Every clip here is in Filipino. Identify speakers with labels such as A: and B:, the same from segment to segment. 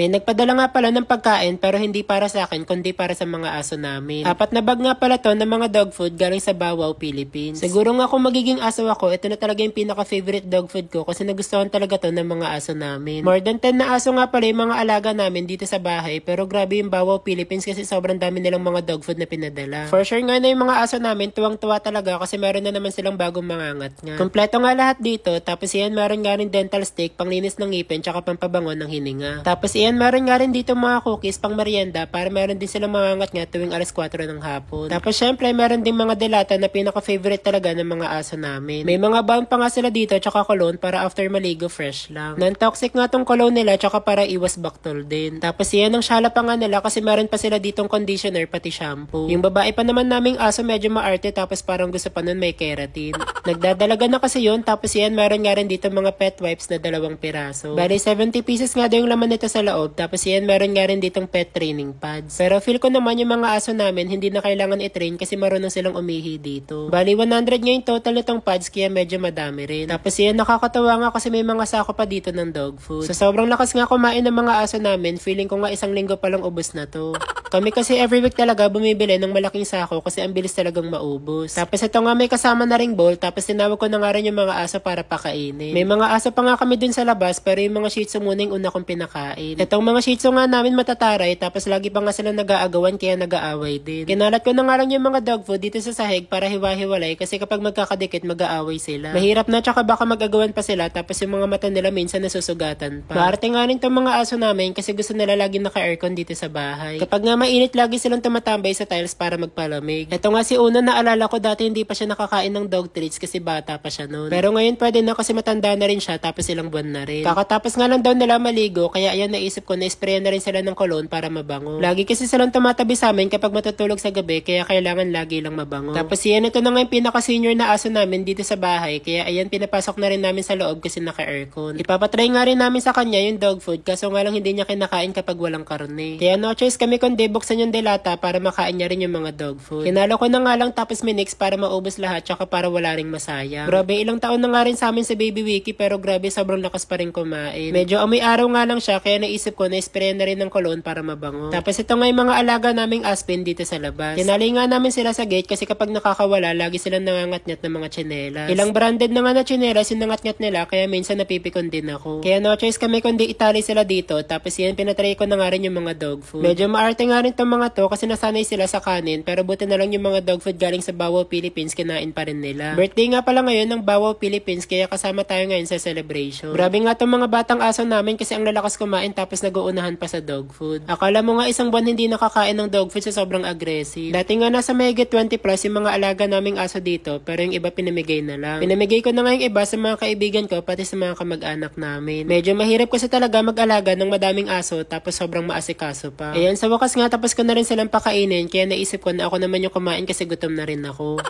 A: May nagpadala nga pala ng pagkain pero hindi para sa akin kundi para sa mga aso namin. 4 na bag nga pala to ng mga dog food galing sa Bawaw, Philippines. Siguro nga kung magiging aso ako, ito na talaga yung pinaka-favorite dog food ko kasi nagustuhan talaga to ng mga aso namin. More than 10 na aso nga pala yung mga alaga namin dito sa bahay pero grabe yung Bawaw, Philippines kasi sobrang dami nilang mga dog food na pinadala. For sure nga na yung mga aso namin tuwang-tuwa talaga kasi meron na naman silang bagong mangangat nga. Kompleto nga lahat dito tapos yan meron nga rin dental stick, panglinis ng ngipin tsaka pampabango ng hininga. Tapos yan meron nga rin dito mga cookies pang merienda para meron din silang mangangat nga tuwing alas 4 ng hapon. Tapos syempre meron din mga delata na pinaka-favorite talaga ng mga aso namin. May mga balm pa nga sila dito tsaka cologne para after maligo fresh lang. Non-toxic nga tong cologne nila tsaka para iwas baktol din. Tapos yan ang shala pa nga nila kasi meron pa sila ditong conditioner pati shampoo. Yung babae pa naman naming aso medyo maarte tapos parang gusto pa nun may keratin. Nagdadalaga na kasi yun tapos yan meron nga rin dito mga pet wipes na 2 piraso. Bali 70 pieces nga daw yung laman nito sa loob tapos yan meron nga rin ditong pet training pads. Pero feel ko naman yung mga aso namin hindi na kailangan i-train kasi marunong silang umihi dito. Bali 100 nga yung total nitong pads kaya medyo madami rin. Tapos yan nakakatawa nga kasi may mga sako pa dito ng dog food. Sa sobrang lakas nga kumain ng mga aso namin, feeling ko nga 1 linggo pa lang ubos na to. Kami kasi every week talaga bumibili ng malaking sako kasi ang bilis talagang maubos. Tapos ito nga may kasama na ring bowl tapos tinawag ko na nga rin yung mga aso para pakainin. May mga aso pa nga kami dun sa labas pero yung mga shih tzu muna yung una kong pinakain. Itong mga shih tzu nga namin matataray tapos lagi pa nga sila nag-aagawan kaya nag-aaway din. Kinalat ko na nga lang yung mga dog food dito sa sahig para hiwa-hiwalay kasi kapag magkakadikit mag-aaway sila. Mahirap na tsaka baka mag-agawan pa sila tapos yung mga mata nila minsan nasusugatan pa. Maarte nga rin tong mga aso namin kasi gusto nila lagi naka-aircon dito sa bahay. Kapag nga mainit lagi silang tumatambay sa tiles para magpalamig. Ito nga si Una naalala ko dati hindi pa siya nakakain ng dog treats kasi bata pa siya noon. Pero ngayon pwede na kasi matanda na rin siya tapos ilang buwan na rin. Kakatapos nga lang daw nila maligo kaya ayan naisip ko na sprayan na rin sila ng cologne para mabango. Lagi kasi silang tumatabi sa amin kapag matutulog sa gabi kaya kailangan lagi lang mabango. Tapos yan ito na nga yung pinaka-senior na aso namin dito sa bahay kaya ayan pinapasok na rin namin sa loob kasi naka-aircon. Ipapatry nga rin namin sa kanya yung dog food kaso nga lang hindi niya kinakain kapag walang karne. Kaya no choice kami kundi buksan yung delata para makain niya rin yung mga dog food. Kinalo ko na nga lang tapos minix para maubos lahat tsaka para wala ring masayang. Grabe ilang taon na nga rin sa amin si Baby Wiki pero grabe sobrang lakas pa rin kumain. Medyo amoy araw nga lang siya kaya naisip ko na spray na rin ng cologne para mabango. Tapos ito nga yung mga alaga naming aspin dito sa labas. Kinali nga namin sila sa gate kasi kapag nakakawala lagi silang nangangat-ngat ng mga tsinelas. Ilang branded na nga na tsinelas yung nangat-ngat nila kaya minsan napipikon din ako. Kaya no choice kami kundi itali sila dito tapos yan pinatry ko na nga rin yung mga dog food. Medyo maarte nga rin tong mga to kasi nasanay sila sa kanin pero buti na lang yung mga dog food galing sa Bawaw, Philippines kinain pa rin nila. Birthday nga pala ngayon ng Bawaw, Philippines kaya kasama tayo ngayon sa celebration. Grabe nga tong mga batang aso namin kasi ang lalakas kumain tapos nag-uunahan pa sa dog food. Akala mo nga 1 buwan hindi nakakain ng dog food sa sobrang aggressive. Dati nga nasa mahigit 20 plus yung mga alaga naming aso dito pero yung iba pinamigay na lang. Pinamigay ko na nga yung iba sa mga kaibigan ko pati sa mga kamag-anak namin. Medyo mahirap kasi talaga mag-alaga ng madaming aso tapos sobrang maasikaso pa. Ayan sa wakas nga tapos ko na rin silang pakainin kaya naisip ko na ako naman yung kumain kasi gutom na rin ako.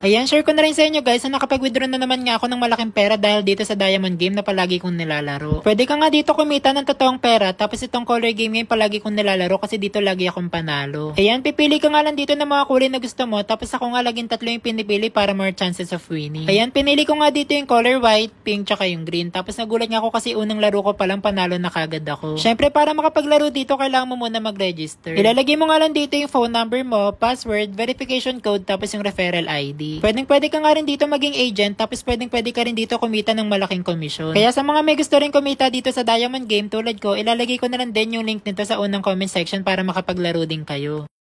A: Ayan, share ko na rin sa inyo guys na nakapag-withdraw na naman nga ako ng malaking pera dahil dito sa Diamond Game na palagi kong nilalaro. Pwede ka nga dito kumita ng totoong pera tapos itong color game ngayon palagi kong nilalaro kasi dito lagi akong panalo. Ayan, pipili ka nga lang dito ng mga kulay na gusto mo tapos ako nga laging 3 yung pinipili para more chances of winning. Ayan, pinili ko nga dito yung color white, pink, tsaka yung green. Tapos nagulat nga ako kasi unang laro ko palang panalo na kagad ako. Syempre para makapaglaro dito kailangan mo muna mag-register. Ilalagay mo nga lang dito yung phone number mo, password, verification code, tapos yung referral ID. Pwede ka nga rin dito maging agent tapos pwede ka rin dito kumita ng malaking komisyon. Kaya sa mga may gusto rin kumita dito sa Diamond Game tulad ko, ilalagay ko na lang din yung link nito sa unang comment section para makapaglaro din kayo.